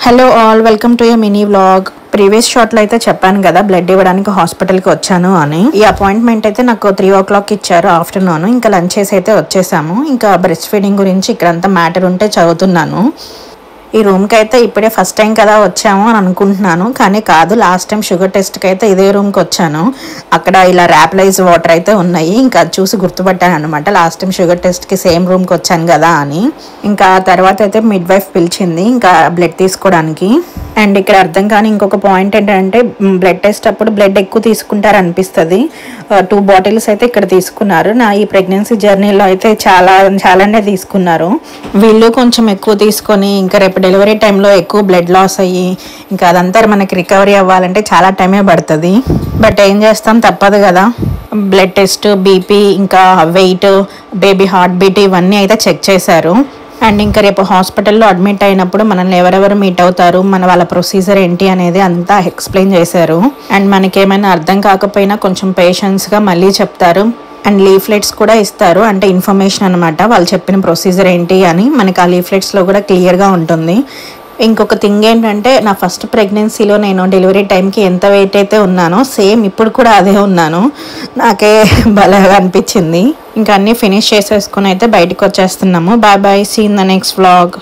Hello all, welcome to a mini vlog. Previous షాట్లో అయితే చెప్పాను కదా బ్లడ్ ఇవ్వడానికి హాస్పిటల్కి వచ్చాను అని. ఈ అపాయింట్మెంట్ అయితే నాకు 3 o'clock ఇచ్చారు ఆఫ్టర్నూన్. ఇంకా లంచ్ చేసి అయితే వచ్చేసాము. ఇంకా బ్రెస్ట్ ఫీడింగ్ గురించి ఇక్కడంతా మ్యాటర్ ఉంటే చదువుతున్నాను. ఈ రూమ్కి అయితే ఇప్పుడే ఫస్ట్ టైం కదా వచ్చాము అని అనుకుంటున్నాను, కానీ కాదు. లాస్ట్ టైం షుగర్ టెస్ట్కి అయితే ఇదే రూమ్కి వచ్చాను. అక్కడ ఇలా ర్యాప్లైజ్ వాటర్ అయితే ఉన్నాయి. ఇంకా చూసి గుర్తుపట్టాను అనమాట, లాస్ట్ టైం షుగర్ టెస్ట్కి సేమ్ రూమ్కి వచ్చాను కదా అని. ఇంకా తర్వాత అయితే మిడ్ వైఫ్ పిలిచింది ఇంకా బ్లడ్ తీసుకోవడానికి. అండ్ ఇక్కడ అర్థం కాని ఇంకొక పాయింట్ ఏంటంటే, బ్లడ్ టెస్ట్ అప్పుడు బ్లడ్ ఎక్కువ తీసుకుంటారు అనిపిస్తుంది. 2 bottles అయితే ఇక్కడ తీసుకున్నారు. నా ఈ ప్రెగ్నెన్సీ జర్నీలో అయితే చాలానే తీసుకున్నారు. వీళ్ళు కొంచెం ఎక్కువ తీసుకొని ఇంకా రేపు డెలివరీ టైంలో ఎక్కువ బ్లడ్ లాస్ అయ్యి ఇంకా అదంతా మనకి రికవరీ అవ్వాలంటే చాలా టైమే పడుతుంది. బట్ ఏం చేస్తాం, తప్పదు కదా. బ్లడ్ టెస్ట్, బీపీ, ఇంకా వెయిట్, బేబీ హార్ట్ బీట్ ఇవన్నీ అయితే చెక్ చేశారు. అండ్ ఇంకా రేపు హాస్పిటల్లో అడ్మిట్ అయినప్పుడు మనల్ని ఎవరెవరు మీట్ అవుతారు, వాళ్ళ ప్రొసీజర్ ఏంటి అనేది అంతా ఎక్స్ప్లెయిన్ చేశారు. అండ్ మనకి ఏమైనా అర్థం కాకపోయినా కొంచెం పేషెన్స్గా మళ్ళీ చెప్తారు. అండ్ లీఫ్లెట్స్ కూడా ఇస్తారు, అంటే ఇన్ఫర్మేషన్ అనమాట, వాళ్ళు చెప్పిన ప్రొసీజర్ ఏంటి అని మనకి ఆ లీఫ్లెట్స్లో కూడా క్లియర్గా ఉంటుంది. ఇంకొక థింగ్ ఏంటంటే, నా ఫస్ట్ ప్రెగ్నెన్సీలో నేను డెలివరీ టైంకి ఎంత వెయిట్ అయితే ఉన్నానో సేమ్ ఇప్పుడు కూడా అదే ఉన్నాను. నాకే భలేగా అనిపించింది. ఇంకా అన్నీ ఫినిష్ చేసేసుకుని అయితే బయటకు వచ్చేస్తున్నాము. Bye bye, see in the next vlog.